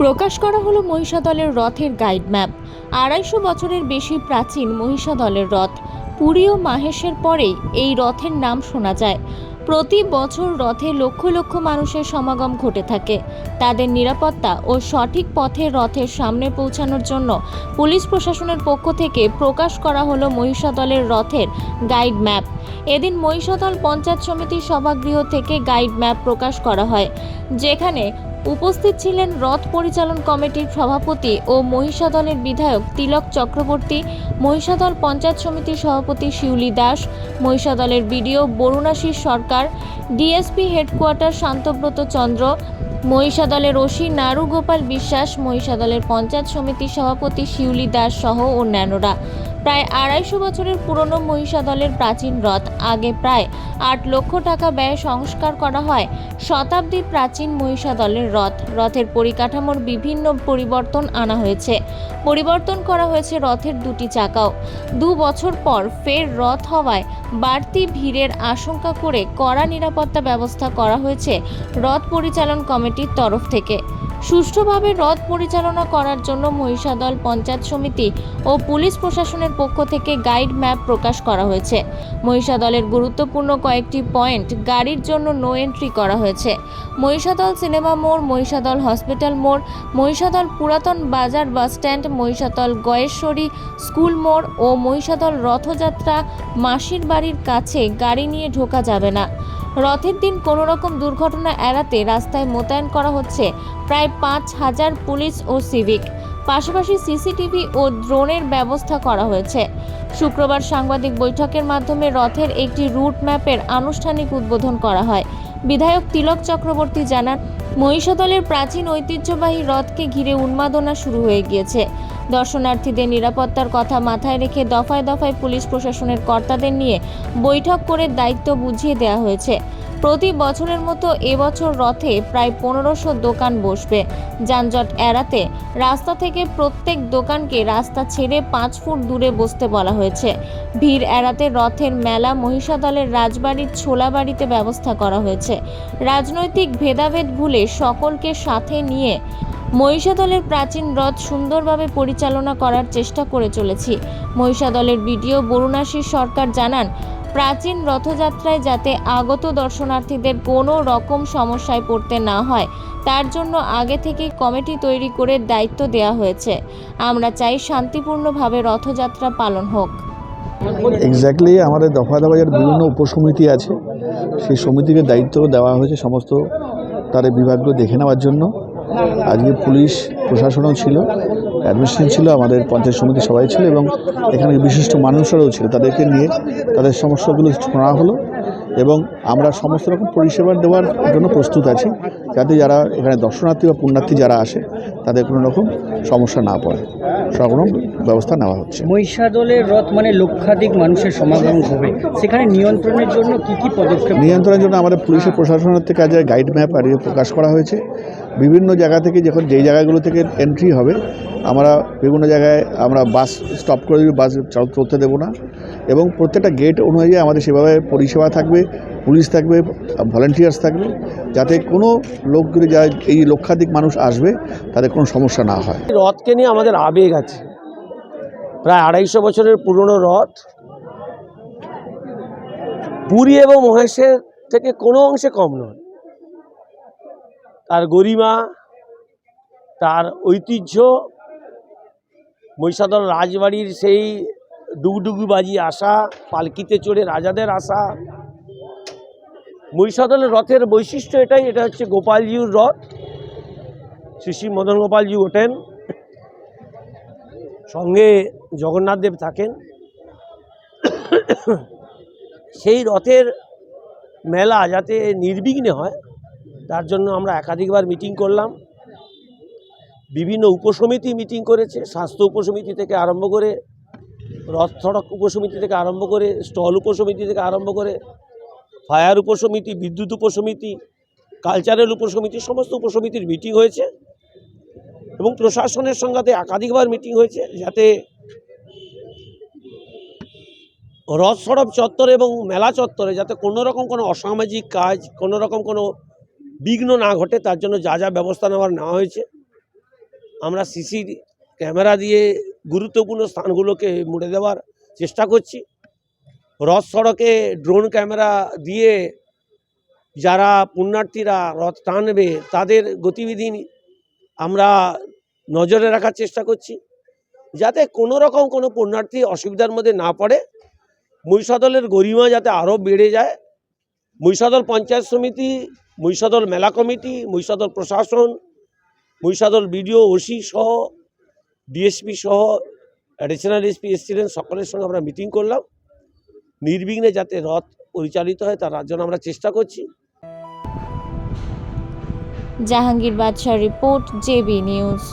প্রকাশ করা হলো মহিষাদলের রথের গাইড ম্যাপ। ২৫০ বছরের বেশি প্রাচীন মহিষাদলের রথ। পুরী ও মাহেশের পরেই এই রথের নাম শোনা যায়। প্রতি বছর রথে লক্ষ লক্ষ মানুষের সমাগম ঘটে থাকে। তাদের নিরাপত্তা ও সঠিক পথে রথের সামনে পৌঁছানোর জন্য পুলিশ প্রশাসনের পক্ষ থেকে প্রকাশ করা হলো মহিষাদলের রথের গাইড ম্যাপ। এদিন মহিষাদল পঞ্চায়েত সমিতির সভাগৃহ থেকে গাইড ম্যাপ প্রকাশ করা হয়, যেখানে উপস্থিত ছিলেন রথ পরিচালন কমিটির সভাপতি ও মহিষাদলের বিধায়ক তিলক চক্রবর্তী, মহিষাদল পঞ্চায়েত সমিতির সভাপতি শিউলি দাস, মহিষাদলের বিডিও বরুণাশিস সরকার, ডিএসপি হেডকোয়ার্টার শান্তব্রত চন্দ্র, মহিষাদলের ওসি নারু গোপাল বিশ্বাস, মহিষাদলের পঞ্চায়েত সমিতির সভাপতি শিউলি দাস সহ অন্যান্যরা। প্রায় ২৫০ বছরের পুরনো মহিষাদলের প্রাচীন রথ। আগে প্রায় ৮ লক্ষ টাকা ব্যয়ে সংস্কার করা হয় শতাব্দী প্রাচীন মহিষাদলের রথের পরিকাঠামোর বিভিন্ন পরিবর্তন আনা হয়েছে। পরিবর্তন করা হয়েছে রথের দুটি চাকাও। ২ বছর পর ফের রথ হওয়ায় বাড়তি ভিড়ের আশঙ্কা করে কড়া নিরাপত্তা ব্যবস্থা করা হয়েছে রথ পরিচালন কমিটির তরফ থেকে। সুষ্ঠুভাবে রথ পরিচালনা করার জন্য মহিষাদল পঞ্চায়েত সমিতি ও পুলিশ প্রশাসনের পক্ষ থেকে গাইড ম্যাপ প্রকাশ করা হয়েছে। মহিষাদলের গুরুত্বপূর্ণ কয়েকটি পয়েন্ট গাড়ির জন্য নো এন্ট্রি করা হয়েছে। মহিষাদল সিনেমা মোড়, মহিষাদল হসপিটাল মোড়, মহিষাদল পুরাতন বাজার বাসস্ট্যান্ড, মহিষাদল গয়েশ্বরী স্কুল মোড় ও মহিষাদল রথযাত্রা মাসির বাড়ির কাছে গাড়ি নিয়ে ঢোকা যাবে না। রথের দিন কোনো রকম দুর্ঘটনা এড়াতে রাস্তায় মোতায়েন করা হচ্ছে প্রায় ৫,০০০ পুলিশ ও সিভিক। পাশাপাশি সিসিটিভি ও ড্রোনের ব্যবস্থা করা হয়েছে। শুক্রবার সাংবাদিক বৈঠকের মাধ্যমে রথের একটি রুট ম্যাপের আনুষ্ঠানিক উদ্বোধন করা হয়। বিধায়ক তিলক চক্রবর্তী জানান, মহিষাদলের প্রাচীন ঐতিহ্যবাহী রথকে ঘিরে উন্মাদনা শুরু হয়ে গিয়েছে। দর্শনার্থীদের নিরাপত্তার কথা মাথায় রেখে দফায় দফায় পুলিশ প্রশাসনের কর্তাদের নিয়ে বৈঠক করে দায়িত্ব বুঝিয়ে দেওয়া হয়েছে। প্রতি বছরের মতো এবছর রথে প্রায় ১৫০০ দোকান বসবে। যানজট এড়াতে রাস্তা থেকে প্রত্যেক দোকানকে রাস্তা ছেড়ে ৫ ফুট দূরে বসতে বলা হয়েছে। ভিড় এড়াতে রথের মেলা মহিষাদলের রাজবাড়ির ছোলাবাড়িতে ব্যবস্থা করা হয়েছে। রাজনৈতিক ভেদাভেদ ভুলে সকলকে সাথে নিয়ে মহিষাদলের প্রাচীন রথ সুন্দরভাবে পরিচালনা করার চেষ্টা করে চলেছি। মহিষাদলের বিডিও বরুণাশিস সরকার জানান, প্রাচীন রথযাত্রায় যাতে আগত দর্শনার্থীদের কোনো রকম সমস্যায় পড়তে না হয় তার জন্য আগে থেকেই কমিটি তৈরি করে দায়িত্ব দেওয়া হয়েছে। আমরা চাই শান্তিপূর্ণভাবে রথযাত্রা পালন হোক। এক্স্যাক্টলি আমাদের দফা দফায় বিভিন্ন উপসমিতি আছে, সেই সমিতিকে দায়িত্ব দেওয়া হয়েছে সমস্ত তাদের বিভাগগুলো দেখে নেওয়ার জন্য। আজকে পুলিশ প্রশাসনও ছিল, অ্যাডমিনিস্ট্রেশন ছিল, আমাদের পঞ্চায়েত সমিতি সবাই ছিল এবং এখানে বিশিষ্ট মানুষরাও ছিল। তাদেরকে নিয়ে তাদের সমস্যাগুলো শোনা হলো এবং আমরা সমস্ত রকম পরিষেবা দেওয়ার জন্য প্রস্তুত আছি, যাতে যারা এখানে দর্শনার্থী বা পুণ্যার্থী যারা আসে তাদের কোনো রকম সমস্যা না পড়ে, সব রকম ব্যবস্থা নেওয়া হচ্ছে। মহিষাদলের রথ মানে লক্ষাধিক মানুষের সমাগম হবে, সেখানে নিয়ন্ত্রণের জন্য কি পদক্ষেপ? নিয়ন্ত্রণের জন্য আমাদের পুলিশের প্রশাসনের থেকে আজ গাইড ম্যাপ আর প্রকাশ করা হয়েছে। বিভিন্ন জায়গা থেকে যখন যেই জায়গাগুলো থেকে এন্ট্রি হবে আমরা বিভিন্ন জায়গায় আমরা বাস স্টপ করে দেবো, বাস চলতে দেবো না এবং প্রত্যেকটা গেট অনুযায়ী আমাদের সেভাবে পরিষেবা থাকবে, পুলিশ থাকবে, ভলেন্টিয়ার্স থাকবে, যাতে কোনো লোকগুলি যা এই লক্ষাধিক মানুষ আসবে তাদের কোনো সমস্যা না হয়। রথকে নিয়ে আমাদের আবেগ আছে। প্রায় ২৫০ বছরের পুরনো রথ, পুরী এবং মহেশের থেকে কোনো অংশে কম নয়। তার গরিমা, তার ঐতিহ্য, মহিষাদল রাজবাড়ির সেই ডুগডুগি বাজি আসা, পালকিতে চড়ে রাজাদের আসা। মহিষাদলের রথের বৈশিষ্ট্য এটা হচ্ছে গোপালজির রথ। শ্রী শ্রী মদন গোপালজি ওঠেন, সঙ্গে জগন্নাথ দেব থাকেন। সেই রথের মেলা যাতে নির্বিঘ্নে হয় তার জন্য আমরা একাধিকবার মিটিং করলাম। বিভিন্ন উপসমিতি মিটিং করেছে, স্বাস্থ্য উপসমিতি থেকে আরম্ভ করে, রথ সড়ক উপসমিতি থেকে আরম্ভ করে, স্টল উপসমিতি থেকে আরম্ভ করে, ফায়ার উপসমিতি, বিদ্যুৎ উপসমিতি, কালচারাল উপসমিতি, সমস্ত উপসমিতির মিটিং হয়েছে এবং প্রশাসনের সঙ্গে একাধিকবার মিটিং হয়েছে যাতে রথ সড়ক চত্বরে এবং মেলা চত্বরে যাতে কোনো রকম কোনো অসামাজিক কাজ, কোনো রকম কোনো বিঘ্ন না ঘটে তার জন্য যা যা ব্যবস্থা নেওয়া হয়েছে। আমরা সিসি ক্যামেরা দিয়ে গুরুত্বপূর্ণ স্থানগুলোকে মুড়ে দেওয়ার চেষ্টা করছি। রথ সড়কে ড্রোন ক্যামেরা দিয়ে যারা পুণ্যার্থীরা রথ টানবে তাদের গতিবিধি আমরা নজরে রাখার চেষ্টা করছি, যাতে কোনো রকম কোনো পুণ্যার্থী অসুবিধার মধ্যে না পড়ে। মহিষাদলের গরিমা যাতে আরও বেড়ে যায়। মহিষাদল পঞ্চায়েত সমিতি, মহিষাদল মেলা কমিটি, মহিষাদল প্রশাসন, মহিষাদল বিডিও, ওসি সহ ডিএসপি সহ অ্যাডিশনাল এসপি এসছিলেন, সকলের সঙ্গে আমরা মিটিং করলাম। নির্বিঘ্নে যাতে রথ পরিচালিত হয় তার জন্য আমরা চেষ্টা করছি। জাহাঙ্গীর বাদশাহ রিপোর্ট, জেবি নিউজ।